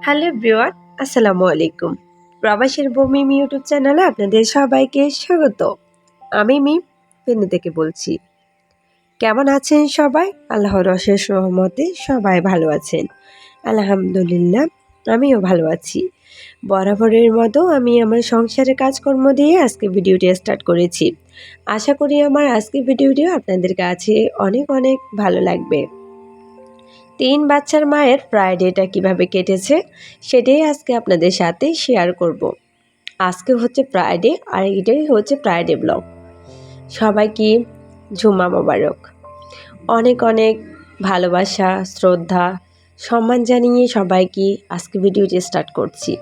Hello everyone, আসসালামু আলাইকুম। প্রবাসীর বউ মিম ইউটিউব চ্যানেলে আপনাদের সবাইকে স্বাগত। আমি মিম ফেনী থেকে বলছি। কেমন আছেন সবাই? আল্লাহর অশেষ রহমতে সবাই ভালো আছেন। আলহামদুলিল্লাহ, আমিও ভালো আছি। বরাবরের মতো আমি আমার সংসারের কাজকর্ম দিয়ে আজকে ভিডিওটি স্টার্ট করেছি। আশা করি আমার আজকের ভিডিওটিও আপনাদের কাছে অনেক অনেক ভালো লাগবে। 3 বাচ্চার মায়ের ফ্রাইডেটা কিভাবে কেটেছে সেটাই আজকে আপনাদের সাথে শেয়ার করব। আজকে হচ্ছে ফ্রাইডে আর এটাই হচ্ছে ফ্রাইডে ব্লগ। সবাইকে জুম্মা মোবারক। অনেক অনেক ভালোবাসা, শ্রদ্ধা, সম্মান জানিয়ে সবাইকে আজকে ভিডিওটি স্টার্ট করছি।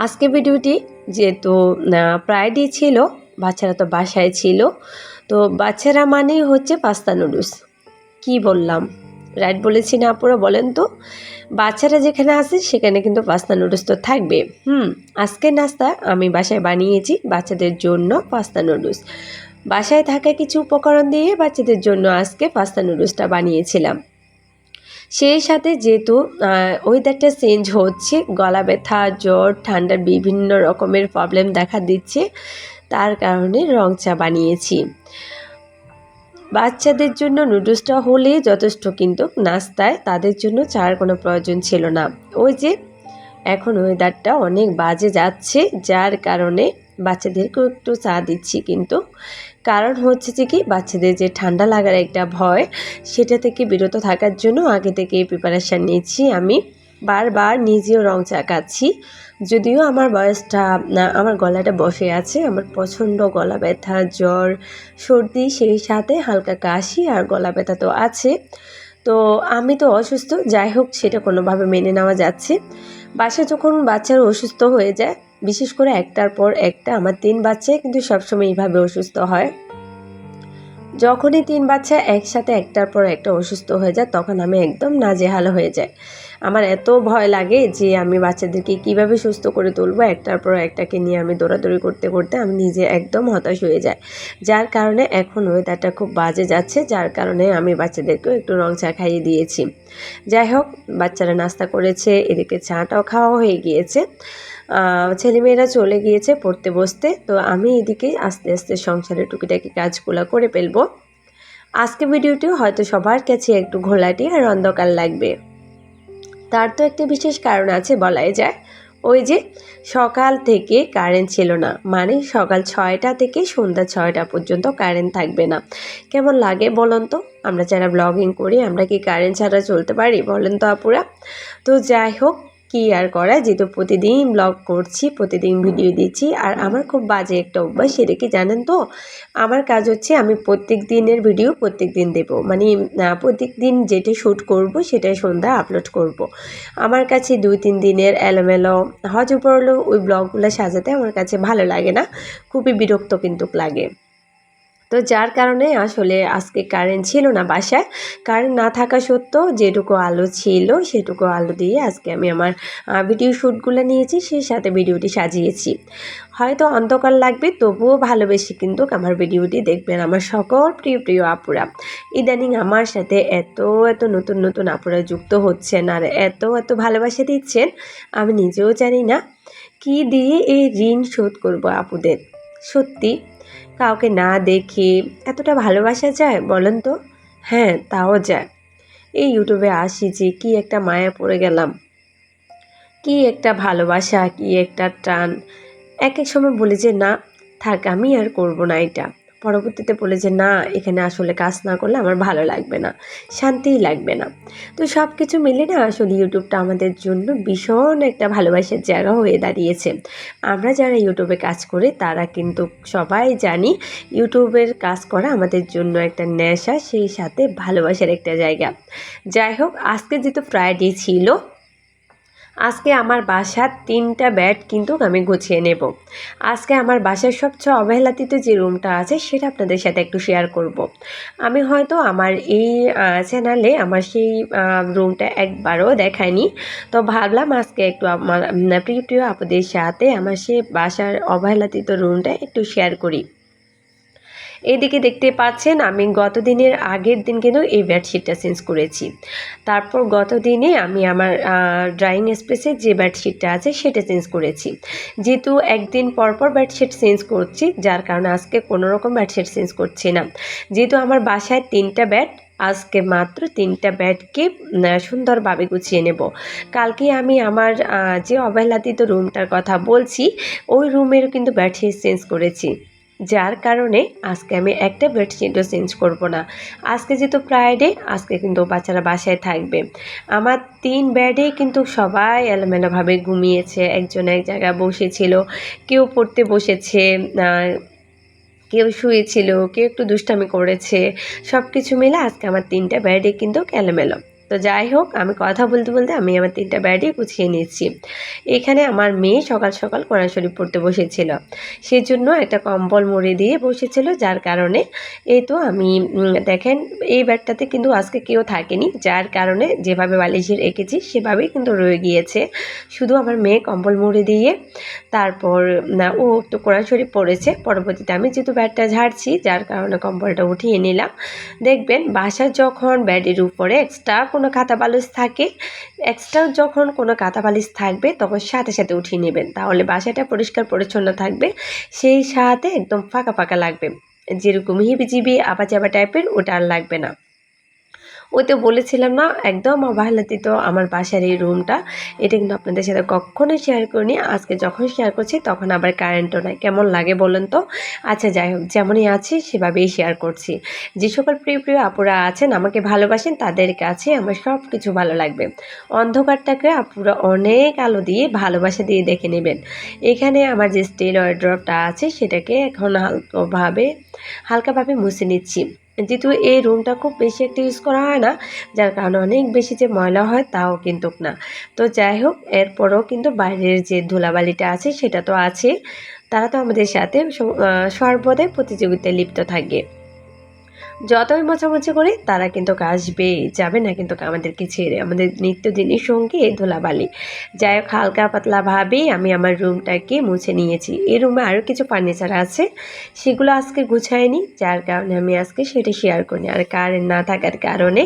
আজকে ভিডিওটি যেহেতু ফ্রাইডে ছিল, বাচ্চারা তো বাসায় ছিল, তো বাচ্চারা মানেই হচ্ছে পাস্তা নুডলস। কি বললাম, রাইট বলেছি না আপুরা? বলেন তো। বাচ্চারা যেখানে আছে সেখানে কিন্তু পাস্তা নুডলস তো থাকবে। আজকের নাস্তা আমি বাসায় বানিয়েছি বাচ্চাদের জন্য পাস্তা নুডলস। বাসায় থাকা কিছু উপকরণ দিয়ে বাচ্চাদের জন্য আজকে পাস্তা নুডলসটা বানিয়েছিলাম। সেই সাথে যেহেতু ওয়েদারটা চেঞ্জ হচ্ছে, গলা ব্যথা, জ্বর, ঠান্ডার বিভিন্ন রকমের প্রবলেম দেখা দিচ্ছে, তার কারণে রং চা বানিয়েছি। বাচ্চাদের জন্য নুডলসটা হলেই যথেষ্ট, কিন্তু নাস্তায় তাদের জন্য চার কোনো প্রয়োজন ছিল না। ওই যে এখন ওয়েদারটা অনেক বাজে যাচ্ছে, যার কারণে বাচ্চাদেরকেও একটু চা দিচ্ছি, কিন্তু কারণ হচ্ছে যে কি, বাচ্চাদের যে ঠান্ডা লাগার একটা ভয়, সেটা থেকে বিরত থাকার জন্য আগে থেকে প্রিপারেশান নিচ্ছি। আমি বারবার নিজেও রং চা খাচ্ছি, যদিও আমার বয়সটা আমার গলাটা বসে আছে। আমার প্রচণ্ড গলা ব্যথা, জ্বর, সর্দি, সেই সাথে হালকা কাশি আর গলা ব্যথা তো আছে। তো আমি তো অসুস্থ, যাই হোক সেটা কোনোভাবে মেনে নেওয়া যাচ্ছে। বাসায় যখন বাচ্চারা অসুস্থ হয়ে যায়, বিশেষ করে একটার পর একটা, আমার 3 বাচ্চাই কিন্তু সবসময় এইভাবে অসুস্থ হয়। যখনই 3 বাচ্চা একসাথে একটার পর একটা অসুস্থ হয়ে যায়, তখন আমি একদম নাজেহাল হয়ে যাই। আমার এত ভয় লাগে যে আমি বাচ্চাদেরকে কিভাবে সুস্থ করে তুলবো, একটার পর একটাকে নিয়ে আমি দৌড়াদৌড়ি করতে করতে আমি নিজে একদম হতাশ হয়ে যাই। যার কারণে এখন ওয়েদারটা খুব বাজে যাচ্ছে, যার কারণে আমি বাচ্চাদেরকেও একটু রং চা খাইয়ে দিয়েছি। যাই হোক, বাচ্চারা নাস্তা করেছে, এদিকে চাটাও খাওয়া হয়ে গিয়েছে। ছেলেমেয়েরা চলে গিয়েছে পড়তে বসতে, তো আমি এদিকে আস্তে আস্তে সংসারের টুকিটাকি কাজগুলো করে ফেলবো। আজকে ভিডিওটিও হয়তো সবার কাছে একটু ঘোলাটে আর অন্ধকার লাগবে, তার তো একটা বিশেষ কারণ আছে বলাই যায়। ওই যে সকাল থেকে কারেন্ট ছিল না, মানে সকাল 6টা থেকে সন্ধ্যা 6টা পর্যন্ত কারেন্ট থাকবে না। কেমন লাগে বলুন তো? আমরা যারা ব্লগিং করি, আমরা কি কারেন্ট ছাড়া চলতে পারি বলেন তো আপুরা? তো যাই হোক, কি আর করা, যেহেতু প্রতিদিন ব্লগ করছি, প্রতিদিন ভিডিও দিচ্ছি, আর আমার খুব বাজে একটা অভ্যাস, সেটা কি জানেন তো? আমার কাজ হচ্ছে আমি প্রত্যেক দিনের ভিডিও প্রত্যেক দিন দেবো, মানে প্রত্যেক দিন যেটা শ্যুট করব সেটাই সন্ধ্যায় আপলোড করব। আমার কাছে 2-3 দিনের এলোমেলো হজে পড়লেও ওই ব্লগগুলো সাজাতে আমার কাছে ভালো লাগে না, খুবই বিরক্ত কিন্তু লাগে। তো যার কারণে আসলে আজকে কারেন্ট ছিল না বাসায়। কারেন্ট না থাকা সত্ত্বেও যেটুকু আলো ছিল সেটুকু আলো দিয়ে আজকে আমি আমার ভিডিও শ্যুটগুলো নিয়েছি, সেই সাথে ভিডিওটি সাজিয়েছি। হয়তো অন্ধকার লাগবে, তবুও ভালোবেসে কিন্তু আমার ভিডিওটি দেখবেন আমার সকল প্রিয় প্রিয় আপুরা। ইদানিং আমার সাথে এত এত নতুন নতুন আপুরা যুক্ত হচ্ছেন আর এত এত ভালোবাসা দিচ্ছেন, আমি নিজেও জানি না কি দিয়ে এই ঋণ শোধ করব আপুদের। সত্যি, কাউকে না দেখে এতটা ভালোবাসা যায় বলেন তো? হ্যাঁ, তাও যায়। এই ইউটিউবে আসি যে কি একটা মায়া পড়ে গেলাম, কি একটা ভালোবাসা, কি একটা টান। এক এক সময় বলি যে না থাক, আমি আর করব না এটা। পরবর্তীতে বলে যে না, এখানে আসলে কাজ না করলে আমার ভালো লাগবে না, শান্তিই লাগবে না। তো সব কিছু মিলে না আসলে ইউটিউবটা আমাদের জন্য ভীষণ একটা ভালোবাসার জায়গা হয়ে দাঁড়িয়েছে। আমরা যারা ইউটিউবে কাজ করি তারা কিন্তু সবাই জানি ইউটিউবের কাজ করা আমাদের জন্য একটা নেশা, সেই সাথে ভালোবাসার একটা জায়গা। যাই হোক, আজকে যেহেতু ফ্রাইডে ছিল, আজকে আমার বাসার 3টা বেড কিন্তু আমি গুছিয়ে নেব। আজকে আমার বাসার সবচেয়ে অবহেলাতিত যে রুমটা আছে সেটা আপনাদের সাথে একটু শেয়ার করব। আমি হয়তো আমার এই চ্যানেলে আমার সেই রুমটা একবারও দেখাইনি, তো ভাবলাম আজকে একটু আমার প্রিয় প্রিয় আপুদের সাথে আমার সেই বাসার অবহেলাতিত রুমটা একটু শেয়ার করি। এইদিকে দেখতে পাচ্ছেন আমি গত দিনের আগের দিন কিন্তু এই বেডশিটটা চেঞ্জ করেছি। তারপর গত দিনে আমি আমার ড্রাইং স্পেসে যে বেডশিটটা আছে সেটা চেঞ্জ করেছি। যেহেতু একদিন পর পর বেডশিট চেঞ্জ করছি, যার কারণে আজকে কোনো রকম বেডশিট চেঞ্জ করছি না। যেহেতু আমার বাসায় 3টা বেড, আজকে মাত্র 3টা বেডকে সুন্দরভাবে গুছিয়ে নেব। কালকে আমি আমার যে অবহেলাদিত রুমটার কথা বলছি, ওই রুমেরও কিন্তু বেডশিট চেঞ্জ করেছি, যার কারণে আজকে আমি একটা বেডশিটও চেঞ্জ করব না। আজকে যেহেতু ফ্রাইডে, আজকে কিন্তু বাচ্চারা বাসায় থাকবে। আমার 3 বেডে কিন্তু সবাই এলোমেলোভাবে ঘুমিয়েছে, একজন এক জায়গায় বসেছিল, কেউ পড়তে বসেছে, কেউ শুয়েছিল, কেউ একটু দুষ্টামি করেছে। সব কিছু মিলে আজকে আমার 3টা বেডে কিন্তু এলোমেলো। তো যাই হোক, আমি কথা বলতে বলতে আমি আমার 3টা বেডই গুছিয়ে নিচ্ছি। এখানে আমার মেয়ে সকাল সকাল কোরআন শরীফ পড়তে বসেছিল, সেজন্য একটা কম্বল মুড়ি দিয়ে বসেছিল, যার কারণে এই তো আমি দেখেন এই বেডটাতে কিন্তু আজকে কেউ থাকেনি, যার কারণে যেভাবে বালিশে রেখেছি সেভাবেই কিন্তু রয়ে গিয়েছে। শুধু আমার মেয়ে কম্বল মুড়ি দিয়ে তারপর ও একটু কোরআন শরীফ পড়েছে। পরবর্তীতে আমি যেহেতু বেডটা ঝাড়ছি, যার কারণে কম্বলটা উঠিয়ে নিলাম। দেখবেন বাসায় যখন বেডের উপরে এক্সট্রা কোনো কাঁথা বালিশ থাকে, যখন কোনো কাঁথা বালিশ থাকবে তখন সাথে সাথে উঠিয়ে নেবেন, তাহলে বাসাটা পরিষ্কার পরিচ্ছন্ন থাকবে, সেই সাথে একদম ফাঁকা ফাঁকা লাগবে। যেরকম হিবিজিবি আবাচাবা টাইপের ওটা আর লাগবে না। ওই তো বলেছিলাম না, একদম অবহেলাদিত আমার বাসার এই রুমটা, এটা কিন্তু আপনাদের সাথে কখনোই শেয়ার করিনি। আজকে যখন শেয়ার করছি তখন আবার কারেন্টও নাই, কেমন লাগে বলেন তো। আচ্ছা যাই হোক, যেমনই আছি সেভাবেই শেয়ার করছি। যে সকল প্রিয় প্রিয় আপুরা আছেন, আমাকে ভালোবাসেন, তাদের কাছে আমার সব কিছু ভালো লাগবে। অন্ধকারটাকে আপুরা অনেক আলো দিয়ে ভালোবাসা দিয়ে দেখে নেবেন। এখানে আমার যে স্টিল ওয়ারড্রপটা আছে সেটাকে এখন হালকাভাবে মুছে নিচ্ছি। যেহেতু এই রুমটা খুব বেশি একটা ইউজ করা হয় না, যার কারণে অনেক বেশি যে ময়লা হয় তাও কিন্তু না। তো যাই হোক, এরপরও কিন্তু বাইরের যে ধুলাবালিটা আছে সেটা তো আছে, তারা তো আমাদের সাথে সর্বদাই প্রতিযোগিতায় লিপ্ত থাকে। যতই মোছামুছি করি তারা কিন্তু আসবেই, যাবে না কিন্তু আমাদেরকে ছেড়ে। আমাদের নিত্যদিনের সঙ্গী এই ধুলাবালি। যাই হোক, হালকা পাতলাভাবেই আমি আমার রুমটাকে মুছে নিয়েছি। এই রুমে আরও কিছু ফার্নিচার আছে, সেগুলো আজকে গুছাইনি, যার কারণে আমি আজকে সেটা শেয়ার করিনি। আর কারেন্ট না থাকার কারণে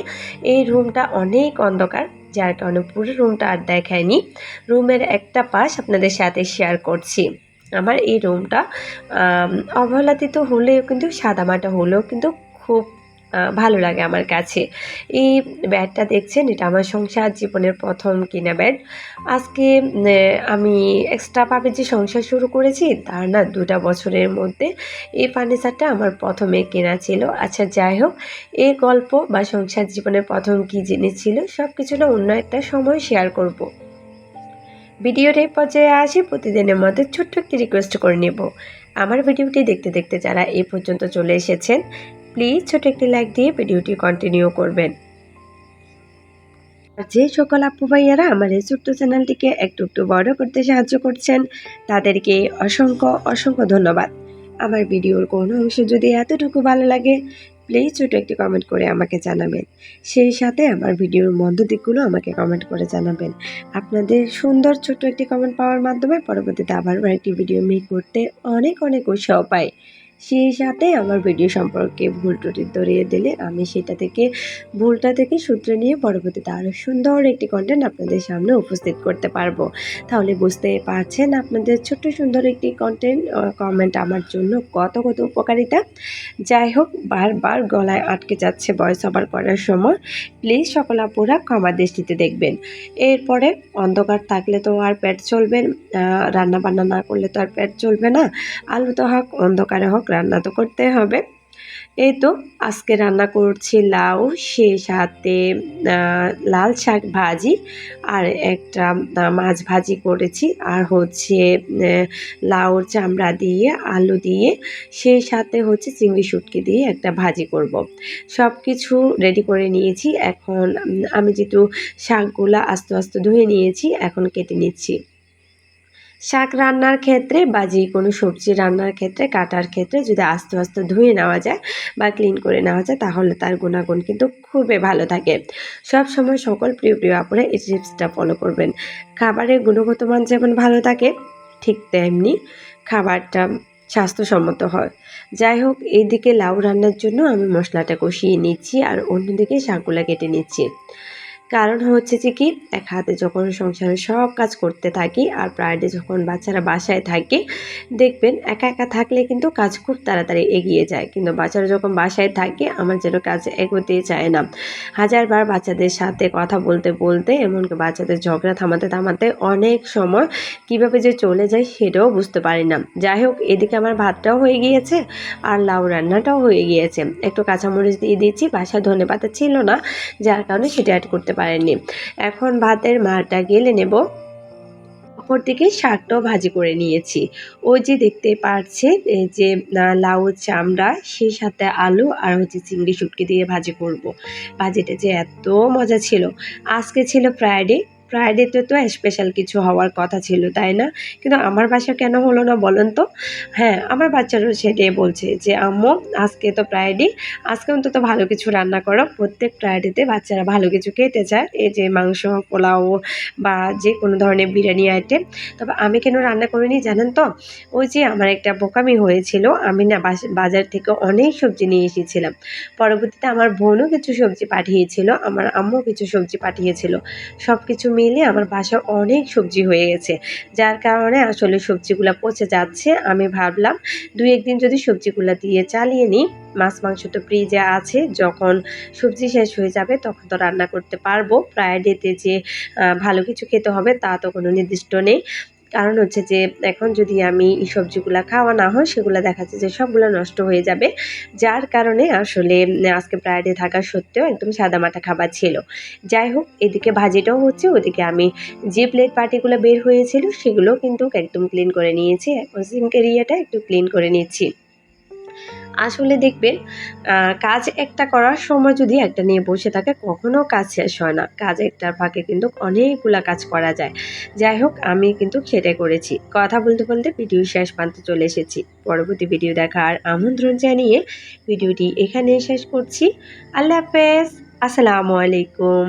এই রুমটা অনেক অন্ধকার, যার কারণে পুরো রুমটা আর দেখায়নি। রুমের একটা পাশ আপনাদের সাথে শেয়ার করছি। আমার এই রুমটা অবহেলাদিত হলেও কিন্তু সাদামাটা হলেও কিন্তু খুব ভালো লাগে আমার কাছে। এই ব্যাডটা দেখছেন, এটা আমার সংসার জীবনের প্রথম কিনা ব্যাড। আজকে আমি এক্সট্রাভাবে যে সংসার শুরু করেছি তার না 2টা বছরের মধ্যে এই ফার্নিচারটা আমার প্রথমে কেনা ছিল। আচ্ছা যাই হোক, এই গল্প বা সংসার জীবনের প্রথম কী জিনিস ছিল সব কিছু না অন্য একটা সময় শেয়ার করব। ভিডিওর এই পর্যায়ে আসি, প্রতিদিনের মধ্যে ছোট্ট একটি রিকোয়েস্ট করে নেব। আমার ভিডিওটি দেখতে দেখতে যারা এই পর্যন্ত চলে এসেছেন, প্লিজ ছোট একটি লাইক দিয়ে ভিডিওটি কন্টিনিউ করবেন। আর যে সকল আপু ভাইয়ারা আমার এই ছোট্ট চ্যানেলটিকে একটু একটু বড় করতে সাহায্য করছেন, তাদেরকে অসংখ্য অসংখ্য ধন্যবাদ। আমার ভিডিওর কোনো অংশ যদি এতটুকু ভালো লাগে, প্লিজ ছোটো একটি কমেন্ট করে আমাকে জানাবেন। সেই সাথে আমার ভিডিওর মন্দ দিকগুলো আমাকে কমেন্ট করে জানাবেন। আপনাদের সুন্দর ছোট্ট একটি কমেন্ট পাওয়ার মাধ্যমে পরবর্তীতে আবার একটি ভিডিও মেক করতে অনেক অনেক উৎসাহ পাই। সেই সাথে আমার ভিডিও সম্পর্কে ভুল ত্রুটি ধরিয়ে দিলে আমি ভুলটা থেকে সূত্রে নিয়ে পরবর্তীতে আরও সুন্দর একটি কন্টেন্ট আপনাদের সামনে উপস্থিত করতে পারবো। তাহলে বুঝতে পারছেন আপনাদের ছোট্ট সুন্দর একটি কমেন্ট আমার জন্য কত কত উপকারিতা। যাই হোক, বারবার গলায় আটকে যাচ্ছে ভয়েস ওভার করার সময়, প্লিজ সকল আপুরা ক্ষমা দৃষ্টিতে দেখবেন। এরপরে অন্ধকার থাকলে তো আর পেট চলবে, রান্না বান্না না করলে তো আর পেট চলবে না। আলোতে হোক অন্ধকারে হোক রান্না তো করতে হবে। এই তো আজকে রান্না করছি লাউ, সেই সাথে লাল শাক ভাজি, আর একটা মাছ ভাজি করেছি, আর হচ্ছে লাউর চামড়া দিয়ে আলু দিয়ে, সেই সাথে হচ্ছে চিংড়ি শুটকি দিয়ে একটা ভাজি করব। সব কিছু রেডি করে নিয়েছি। এখন আমি যেহেতু শাকগুলা আস্তে আস্তে ধুয়ে নিয়েছি, এখন কেটে নিচ্ছি। শাক রান্নার ক্ষেত্রে বা যে কোনো সবজি রান্নার ক্ষেত্রে কাটার ক্ষেত্রে যদি আস্তে আস্তে ধুয়ে নেওয়া যায় বা ক্লিন করে নেওয়া যায়, তাহলে তার গুণাগুণ কিন্তু খুবই ভালো থাকে। সব সময় সকল প্রিয় প্রিয় আপুরা এই টিপসটা ফলো করবেন। খাবারের গুণগত মান যেমন ভালো থাকে, ঠিক তেমনি খাবারটা স্বাস্থ্যসম্মত হয়। যাই হোক, এইদিকে লাউ রান্নার জন্য আমি মশলাটা কষিয়ে নিচ্ছি আর অন্যদিকে শাকগুলা কেটে নিচ্ছি। কারণ হচ্ছে যে কি, এক হাতে যখন সংসারের সব কাজ করতে থাকি আর ফ্রাইডে যখন বাচ্চারা বাসায় থাকে, দেখবেন একা একা থাকলে কিন্তু কাজ খুব তাড়াতাড়ি এগিয়ে যায়, কিন্তু বাচ্চারা যখন বাসায় থাকে আমার যেন কাজ এগোতেই চায় না। হাজারবার বাচ্চাদের সাথে কথা বলতে বলতে, এমনকি বাচ্চাদের ঝগড়া থামাতে থামাতে অনেক সময় কিভাবে যে চলে যায় সেটাও বুঝতে পারি না। যাই হোক, এদিকে আমার ভাতটাও হয়ে গিয়েছে আর লাউ রান্নাটাও হয়ে গিয়েছে। একটু কাঁচামরিচ দিয়ে দিচ্ছি, বাসায় ধনেপাতা ছিল না যার কারণে সেটা অ্যাড করতে পারেননি। এখন ভাতের মারটা গেলে নেব। অপরদিকে শাকটাও ভাজি করে নিয়েছি। ওই যে দেখতে পাচ্ছেন, এই যে লাউর চামড়া, সেই সাথে আলু আর হচ্ছে চিংড়ি শুটকি দিয়ে ভাজি করব। ভাজিটা যে এত মজা ছিল। আজকে ছিল ফ্রাইডে। ফ্রাইডেতে তো স্পেশাল কিছু হওয়ার কথা ছিল, তাই না? কিন্তু আমার বাসায় কেন হলো না বলেন তো? হ্যাঁ, আমার বাচ্চারাও সেটাই বলছে যে, "আম্মু, আজকে তো ফ্রাইডে, আজকে অন্তত ভালো কিছু রান্না করো।" প্রত্যেক ফ্রাইডেতে বাচ্চারা ভালো কিছু খেতে চায়। এই যে মাংস, পোলাও বা যে কোনো ধরনের বিরিয়ানি আইটেম। তবে আমি কেন রান্না করিনি জানেন তো? ওই যে আমার একটা বোকামি হয়েছিল। আমি না বাজার থেকে অনেক সবজি নিয়ে এসেছিলাম। পরবর্তীতে আমার বোনও কিছু সবজি পাঠিয়েছিল, আমার আম্মুও কিছু সবজি পাঠিয়েছিল। সবকিছু মিলিয়ে আমার বাসায় অনেক সবজি হয়ে গেছে। যার কারণে আসলে সবজিগুলা পচে যাচ্ছে। আমি ভাবলাম ২-১ দিন যদি সবজিগুলা দিয়ে চালিয়ে নিই, মাছ মাংস তো ফ্রিজে আছে। যখন সবজি শেষ হয়ে যাবে তখন তো রান্না করতে পারবো। ফ্রাইডেতে যে ভালো কিছু খেতে হবে তা তো কোনো নির্দিষ্ট নেই। কারণ হচ্ছে যে এখন যদি আমি এই সবজিগুলা খাওয়া না হয়, সেগুলা দেখা যাচ্ছে যে সবগুলা নষ্ট হয়ে যাবে। যার কারণে আসলে আজকে ফ্রাইডে থাকা সত্ত্বেও একদম সাদামাটা খাবার ছিল। যাই হোক, এদিকে ভাজিটাও হচ্ছে, ওদিকে আমি যে প্লেট বাটিগুলো বের হয়েছিল সেগুলোও কিন্তু একদম ক্লিন করে নিয়েছি। এখন সিঙ্ক এরিয়াটা একটু ক্লিন করে নিচ্ছি। আসলে দেখবেন, কাজ একটা করার সময় যদি একটা নিয়ে বসে থাকে কখনো কাজ শেষ হয় না। কাজ একটার ফাঁকে কিন্তু অনেকগুলা কাজ করা যায়। যাই হোক, আমি কিন্তু সেটাই করেছি। কথা বলতে বলতে ভিডিও শেষ প্রান্তে চলে এসেছি। পরবর্তী ভিডিও দেখার আমন্ত্রণ জানিয়ে ভিডিওটি এখানেই শেষ করছি। আল্লাহ হাফেজ। আসসালামু আলাইকুম।